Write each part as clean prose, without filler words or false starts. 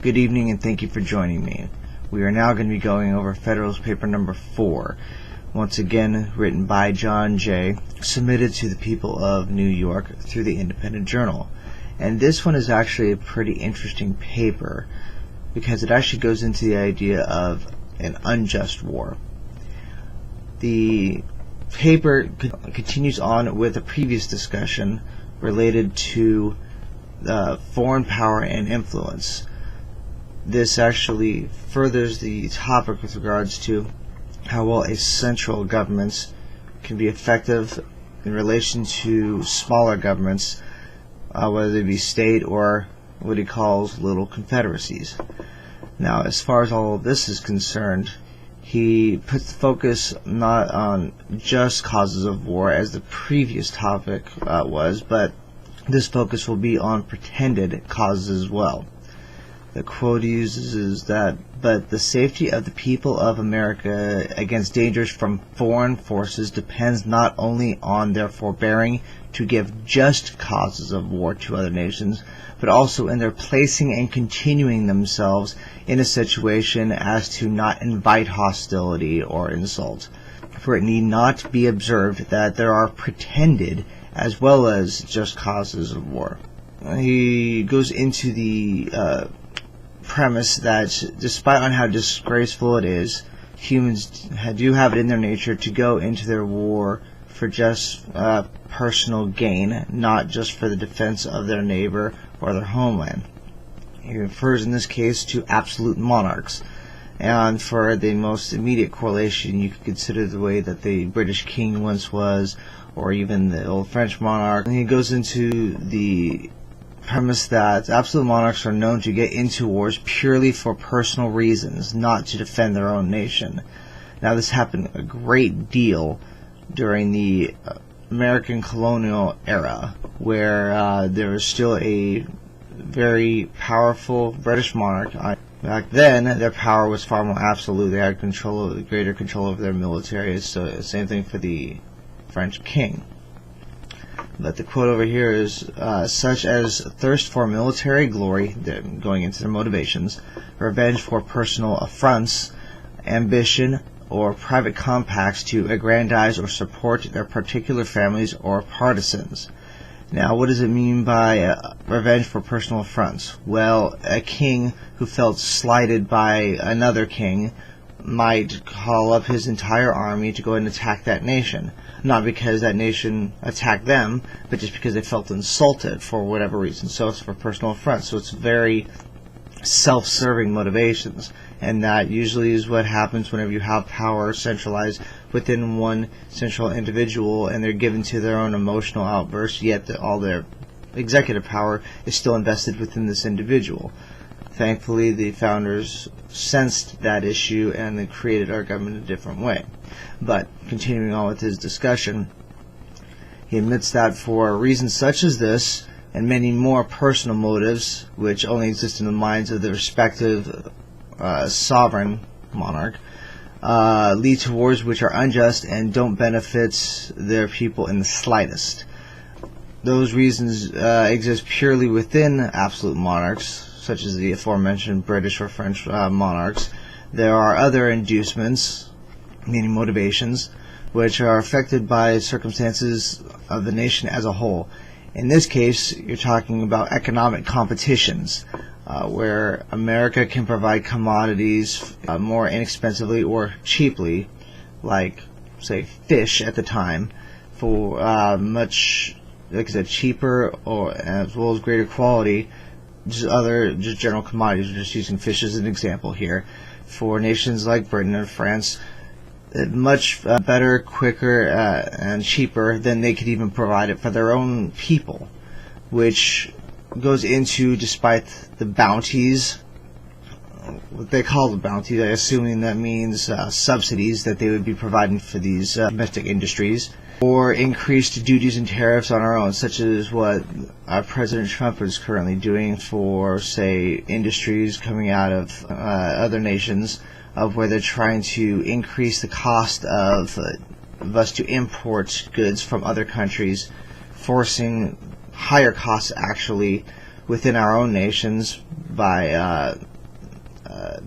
Good evening and thank you for joining me. We are now going to be going over Federalist paper number 4, once again written by John Jay, submitted to the people of New York through the Independent Journal. And this one is actually a pretty interesting paper because it actually goes into the idea of an unjust war. The paper continues on with a previous discussion related to foreign power and influence. This actually furthers the topic with regards to how well a central government can be effective in relation to smaller governments, whether they be state or what he calls little confederacies. Now, as far as all of this is concerned, he puts the focus not on just causes of war as the previous topic was, but this focus will be on pretended causes as well. The quote he uses is that, "But the safety of the people of America against dangers from foreign forces depends not only on their forbearing to give just causes of war to other nations, but also in their placing and continuing themselves in a situation as to not invite hostility or insult. For it need not be observed that there are pretended as well as just causes of war." He goes into the premise that despite on how disgraceful it is, humans do have it in their nature to go into their war for just personal gain, not just for the defense of their neighbor or their homeland. He refers in this case to absolute monarchs, and for the most immediate correlation you could consider the way that the British king once was, or even the old French monarch. And he goes into the premise that absolute monarchs are known to get into wars purely for personal reasons, not to defend their own nation. Now, this happened a great deal during the American colonial era, where there was still a very powerful British monarch. Back then, their power was far more absolute. They had greater control over their military. So, same thing for the French king. But the quote over here is, "Such as thirst for military glory," going into their motivations, "revenge for personal affronts, ambition, or private compacts to aggrandize or support their particular families or partisans." Now, what does it mean by revenge for personal affronts? Well, a king who felt slighted by another king might call up his entire army to go and attack that nation. Not because that nation attacked them, but just because they felt insulted for whatever reason. So it's for personal affront. So it's very self-serving motivations. And that usually is what happens whenever you have power centralized within one central individual and they're given to their own emotional outbursts, yet all their executive power is still invested within this individual. Thankfully, the founders sensed that issue and they created our government a different way. But continuing on with his discussion, he admits that for reasons such as this and many more personal motives, which only exist in the minds of the respective sovereign monarch, lead to wars which are unjust and don't benefit their people in the slightest. Those reasons exist purely within absolute monarchs, such as the aforementioned British or French monarchs. There are other inducements, meaning motivations, which are affected by circumstances of the nation as a whole. In this case, you're talking about economic competitions, where America can provide commodities more inexpensively or cheaply, like, say, fish at the time, for much, like I said, cheaper or as well as greater quality. Just general commodities. We're just using fish as an example here. For nations like Britain and France, much better, quicker, and cheaper than they could even provide it for their own people, which goes into, despite the bounties, what they call the bounties, I assuming that means subsidies that they would be providing for these domestic industries, or increased duties and tariffs on our own, such as what President Trump is currently doing for, say, industries coming out of other nations, of where they're trying to increase the cost of us to import goods from other countries, forcing higher costs actually within our own nations by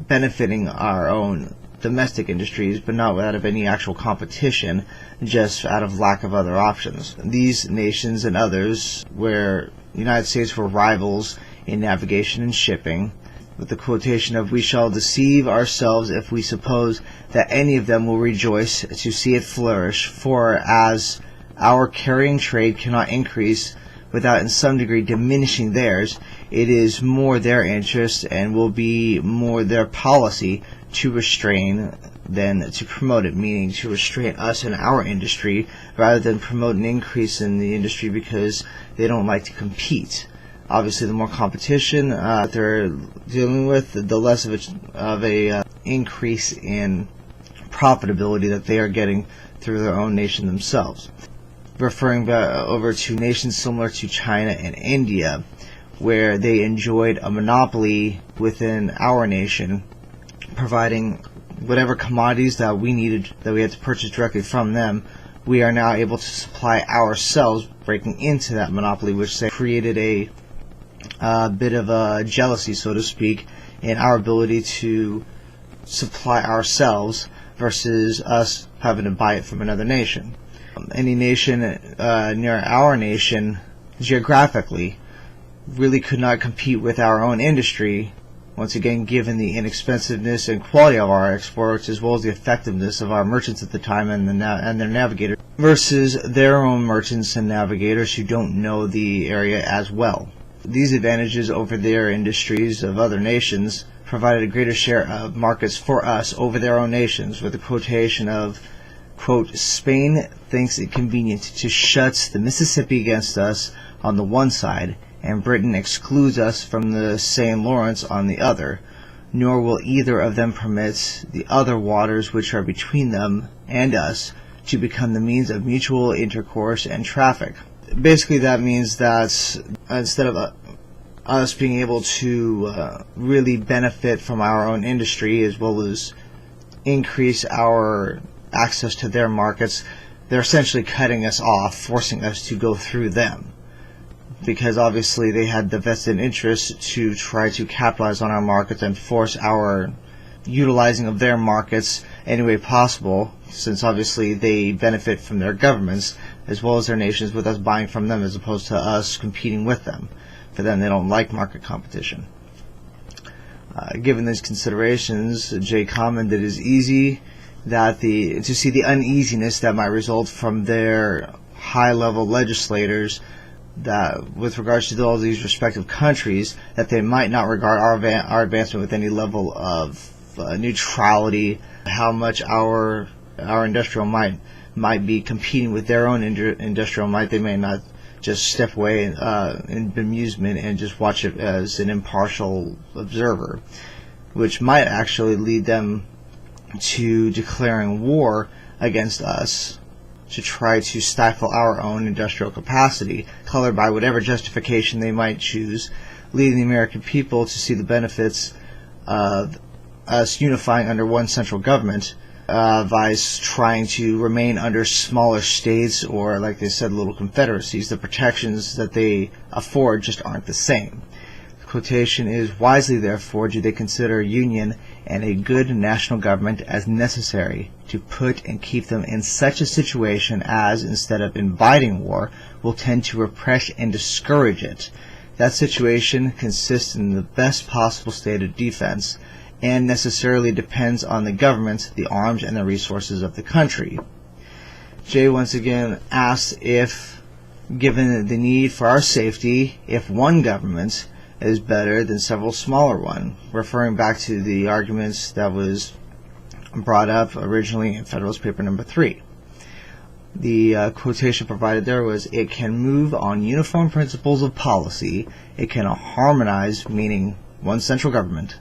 benefiting our own domestic industries, but not out of any actual competition, just out of lack of other options. These nations and others, where the United States were rivals in navigation and shipping, with the quotation of, "We shall deceive ourselves if we suppose that any of them will rejoice to see it flourish, for as our carrying trade cannot increase without in some degree diminishing theirs, it is more their interest and will be more their policy to restrain than to promote it," meaning to restrain us in our industry rather than promote an increase in the industry because they don't like to compete. Obviously, the more competition they're dealing with, the less of a increase in profitability that they are getting through their own nation themselves. Referring back over to nations similar to China and India, where they enjoyed a monopoly within our nation, providing whatever commodities that we needed, that we had to purchase directly from them, we are now able to supply ourselves, breaking into that monopoly, which created a bit of a jealousy, so to speak, in our ability to supply ourselves versus us having to buy it from another nation. Any nation near our nation, geographically, really could not compete with our own industry, once again given the inexpensiveness and quality of our exports, as well as the effectiveness of our merchants at the time and their navigators, versus their own merchants and navigators who don't know the area as well. These advantages over their industries of other nations provided a greater share of markets for us over their own nations, with the quotation of, quote, "Spain thinks it convenient to shut the Mississippi against us on the one side, and Britain excludes us from the St. Lawrence on the other, nor will either of them permit the other waters which are between them and us to become the means of mutual intercourse and traffic." Basically, that means that instead of us being able to really benefit from our own industry as well as increase our access to their markets, they're essentially cutting us off, forcing us to go through them, because obviously they had the vested interest to try to capitalize on our markets and force our utilizing of their markets any way possible, since obviously they benefit from their governments as well as their nations, with us buying from them as opposed to us competing with them. For them, they don't like market competition. Given these considerations, Jay commented, "It is easy to see the uneasiness that might result from their high-level legislators that, with regards to all these respective countries, that they might not regard our advancement with any level of neutrality, how much our industrial might be competing with their own industrial might. They may not just step away in bemusement and just watch it as an impartial observer, which might actually lead them to declaring war against us to try to stifle our own industrial capacity, colored by whatever justification they might choose, leading the American people to see the benefits of us unifying under one central government, by trying to remain under smaller states, or, like they said, little confederacies. The protections that they afford just aren't the same. The quotation is, "Wisely, therefore, do they consider union and a good national government as necessary to put and keep them in such a situation as, instead of inviting war, will tend to repress and discourage it. That situation consists in the best possible state of defense, and necessarily depends on the government, the arms, and the resources of the country." Jay once again asks if, given the need for our safety, if one government is better than several smaller ones, referring back to the arguments that was brought up originally in Federalist paper number 3. The quotation provided there was, "It can move on uniform principles of policy, it can harmonize," meaning one central government,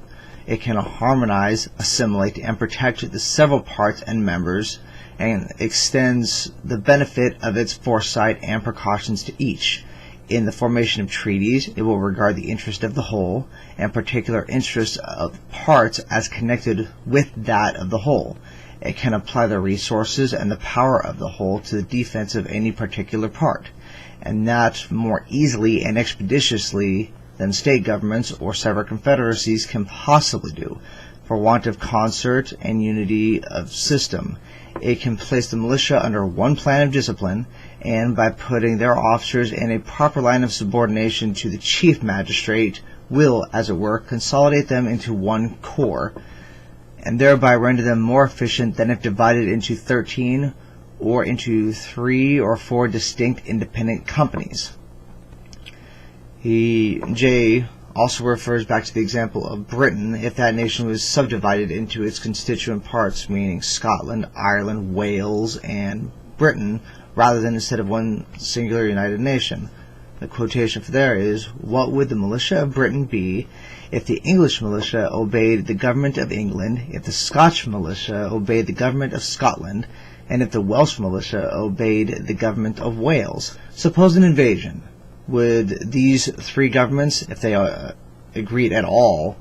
"it can harmonize, assimilate, and protect the several parts and members, and extends the benefit of its foresight and precautions to each. In the formation of treaties, it will regard the interest of the whole, and particular interests of parts as connected with that of the whole. It can apply the resources and the power of the whole to the defense of any particular part, and that more easily and expeditiously than state governments or separate confederacies can possibly do, for want of concert and unity of system. It can place the militia under one plan of discipline, and by putting their officers in a proper line of subordination to the chief magistrate, will, as it were, consolidate them into one corps, and thereby render them more efficient than if divided into 13 or into 3 or 4 distinct independent companies. Jay also refers back to the example of Britain if that nation was subdivided into its constituent parts, meaning Scotland, Ireland, Wales, and Britain, rather than instead of one singular united nation. The quotation for there is, "What would the militia of Britain be if the English militia obeyed the government of England, if the Scotch militia obeyed the government of Scotland, and if the Welsh militia obeyed the government of Wales? Suppose an invasion. Would these 3 governments, if they agreed at all,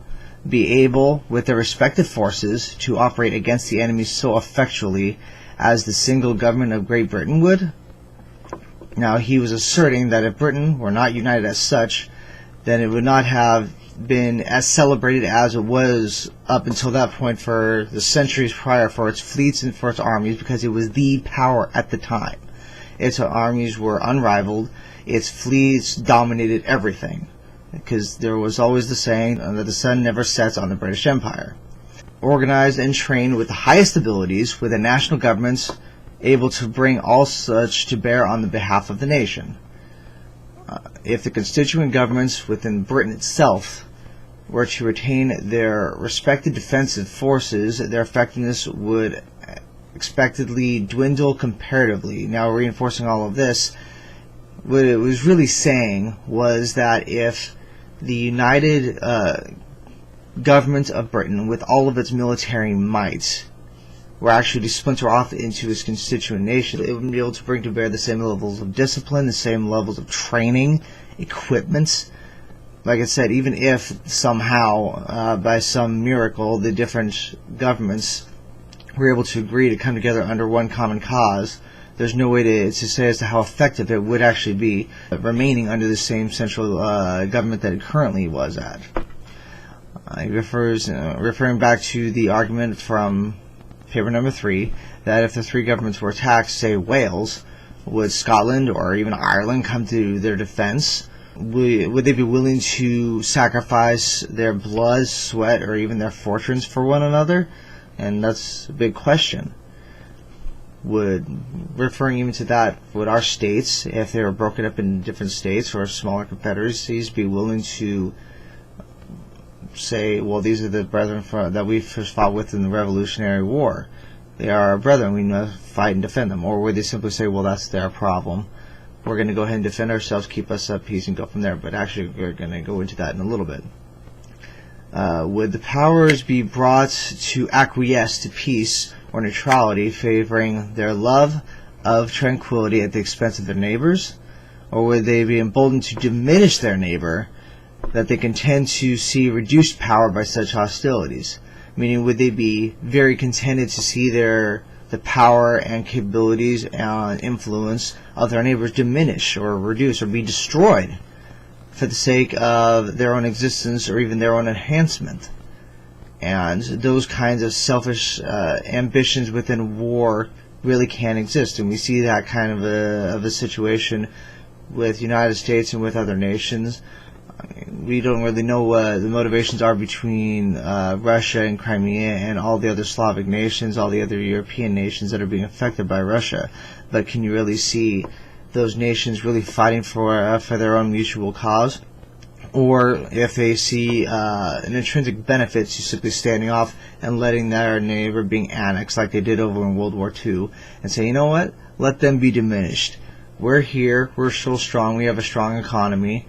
be able, with their respective forces, to operate against the enemy so effectually as the single government of Great Britain would?" Now, he was asserting that if Britain were not united as such, then it would not have been as celebrated as it was up until that point for the centuries prior for its fleets and for its armies, because it was the power at the time. Its armies were unrivaled. Its fleets dominated everything, because there was always the saying that the sun never sets on the British Empire. Organized and trained with the highest abilities, with the national governments able to bring all such to bear on the behalf of the nation. If the constituent governments within Britain itself were to retain their respective defensive forces, their effectiveness would expectedly dwindle comparatively. Now, reinforcing all of this, what it was really saying was that if the united government of Britain, with all of its military might, were actually to splinter off into its constituent nation, it would be able to bring to bear the same levels of discipline, the same levels of training, equipment. Like I said, even if somehow, by some miracle, the different governments were able to agree to come together under one common cause, there's no way to say as to how effective it would actually be remaining under the same central government that it currently was at. He referring back to the argument from paper number 3, that if the 3 governments were attacked, say Wales, would Scotland or even Ireland come to their defense? Would they be willing to sacrifice their blood, sweat, or even their fortunes for one another? And that's a big question. Referring even to that, would our states, if they were broken up in different states or smaller confederacies, be willing to say, well, these are the brethren that we first fought with in the Revolutionary War. They are our brethren. We must fight and defend them. Or would they simply say, well, that's their problem. We're going to go ahead and defend ourselves, keep us at peace, and go from there. But actually, we're going to go into that in a little bit. Would the powers be brought to acquiesce to peace or neutrality, favoring their love of tranquility at the expense of their neighbors? Or would they be emboldened to diminish their neighbor, that they can tend to see reduced power by such hostilities? Meaning, would they be very contented to see the power and capabilities and influence of their neighbors diminish or reduce or be destroyed for the sake of their own existence or even their own enhancement? And those kinds of selfish ambitions within war really can exist, and we see that kind of a situation with the United States and with other nations. We don't really know what the motivations are between Russia and Crimea and all the other Slavic nations, all the other European nations that are being affected by Russia. But can you really see those nations really fighting for their own mutual cause? Or if they see an intrinsic benefit to simply standing off and letting their neighbor being annexed like they did over in World War II, and say, you know what, let them be diminished. We're here, we're still strong, we have a strong economy.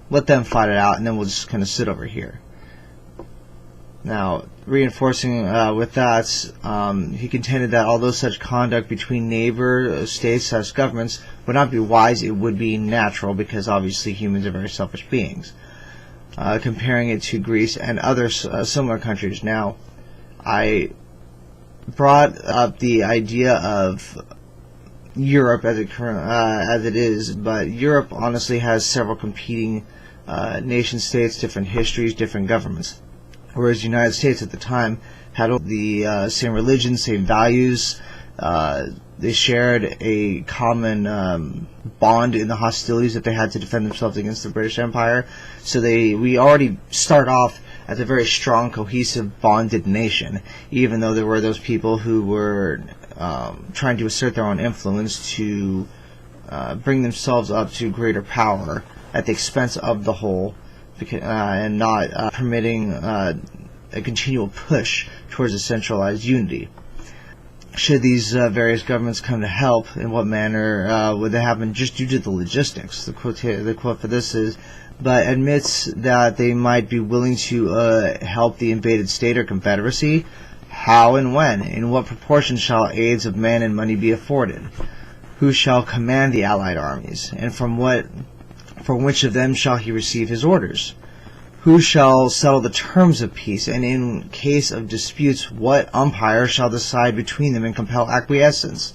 Let them fight it out, and then we'll just kind of sit over here. Now, reinforcing with that, he contended that although such conduct between neighbor states as governments would not be wise, it would be natural, because obviously humans are very selfish beings. Comparing it to Greece and other similar countries. Now, I brought up the idea of Europe as it is, but Europe honestly has several competing nation states, different histories, different governments. Whereas the United States at the time had the same religion, same values. They shared a common bond in the hostilities that they had to defend themselves against the British Empire. So we already start off as a very strong, cohesive, bonded nation, even though there were those people who were trying to assert their own influence to bring themselves up to greater power at the expense of the whole, and not permitting a continual push towards a centralized unity. Should these various governments come to help, in what manner would they happen just due to the logistics? The quote for this is, but admits that they might be willing to help the invaded state or confederacy. How and when? In what proportion shall aids of men and money be afforded? Who shall command the allied armies? And from which of them shall he receive his orders? Who shall settle the terms of peace, and in case of disputes, what umpire shall decide between them and compel acquiescence?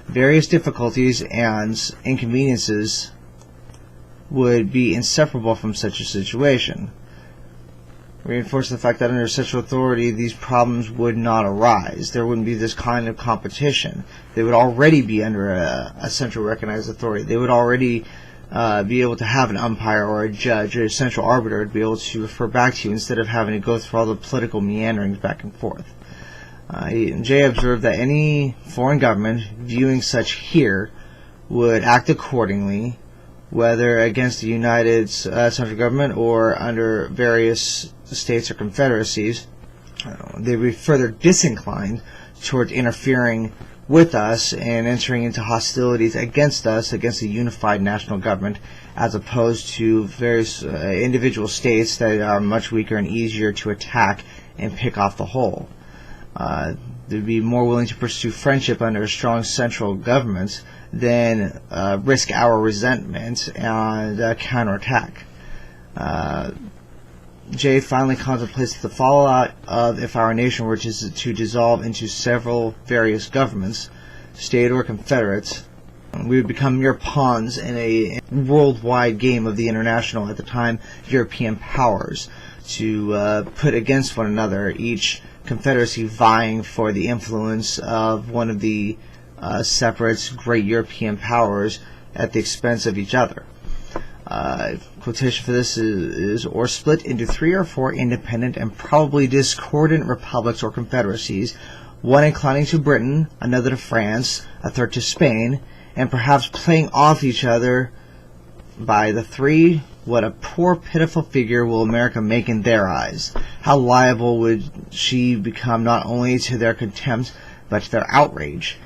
Various difficulties and inconveniences would be inseparable from such a situation. Reinforce the fact that under central authority, these problems would not arise. There wouldn't be this kind of competition. They would already be under a central recognized authority. They would already be able to have an umpire or a judge or a central arbiter to be able to refer back to you instead of having to go through all the political meanderings back and forth. Jay observed that any foreign government viewing such here would act accordingly, whether against the United central government or under various states or confederacies. They would be further disinclined toward interfering with us and entering into hostilities against us, against a unified national government, as opposed to various individual states that are much weaker and easier to attack and pick off the whole. They'd be more willing to pursue friendship under a strong central government than risk our resentment and counterattack. Jay finally contemplates the fallout of if our nation were to dissolve into several various governments, state or confederate. We would become mere pawns in a worldwide game of the international, at the time, European powers, to put against one another, each confederacy vying for the influence of one of the separate great European powers at the expense of each other. Quotation for this is, or split into 3 or 4 independent and probably discordant republics or confederacies, one inclining to Britain, another to France, a third to Spain, and perhaps playing off each other by the 3. What a poor, pitiful figure will America make in their eyes. How liable would she become not only to their contempt, but to their outrage.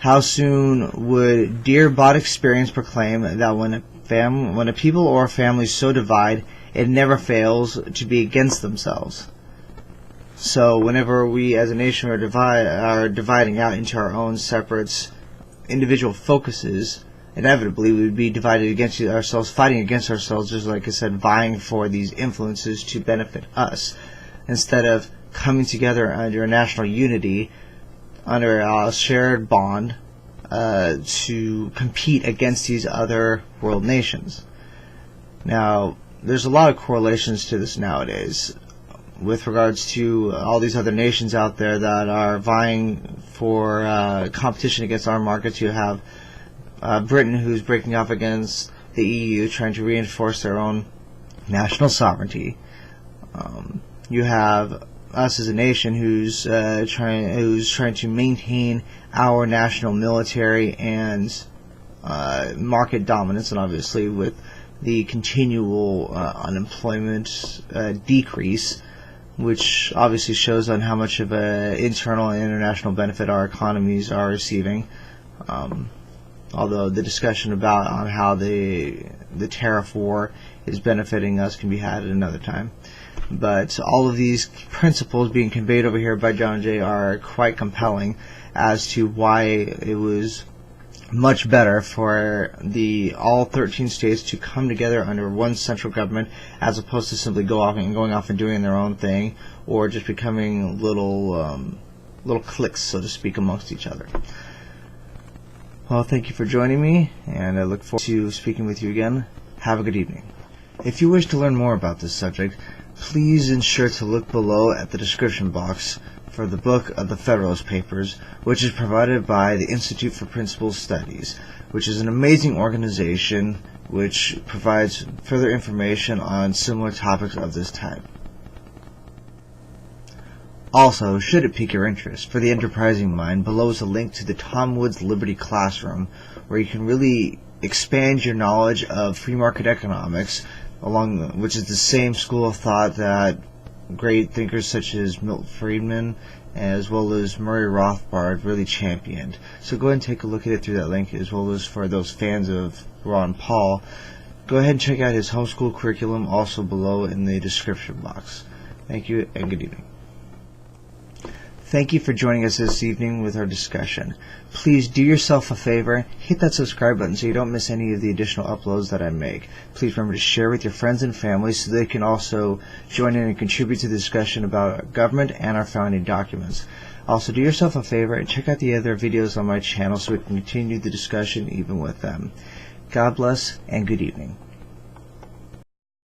How soon would dear-bought experience proclaim that when a people or a family so divide, it never fails to be against themselves. So whenever we as a nation are dividing out into our own separate individual focuses, inevitably we would be divided against ourselves, fighting against ourselves, just like I said, vying for these influences to benefit us, instead of coming together under a national unity, under a shared bond, to compete against these other world nations. Now, there's a lot of correlations to this nowadays with regards to all these other nations out there that are vying for competition against our markets. You have Britain, who's breaking off against the EU, trying to reinforce their own national sovereignty. You have us as a nation who's trying to maintain our national military and market dominance, and obviously with the continual unemployment decrease, which obviously shows on how much of an internal and international benefit our economies are receiving. Although the discussion about on how the tariff war is benefiting us can be had at another time. But all of these principles being conveyed over here by John Jay are quite compelling as to why it was much better for all 13 states to come together under one central government, as opposed to simply going off and doing their own thing, or just becoming little cliques, so to speak, amongst each other. Well, thank you for joining me, and I look forward to speaking with you again. Have a good evening. If you wish to learn more about this subject, please ensure to look below at the description box for the book of the Federalist Papers, which is provided by the Institute for Principal Studies, which is an amazing organization which provides further information on similar topics of this type. Also, should it pique your interest, for the enterprising mind, below is a link to the Tom Woods Liberty Classroom, where you can really expand your knowledge of free market economics, which is the same school of thought that great thinkers such as Milton Friedman as well as Murray Rothbard really championed. So go ahead and take a look at it through that link, as well as for those fans of Ron Paul, go ahead and check out his homeschool curriculum also below in the description box. Thank you and good evening. Thank you for joining us this evening with our discussion. Please do yourself a favor, hit that subscribe button so you don't miss any of the additional uploads that I make. Please remember to share with your friends and family so they can also join in and contribute to the discussion about government and our founding documents. Also, do yourself a favor and check out the other videos on my channel so we can continue the discussion even with them. God bless and good evening.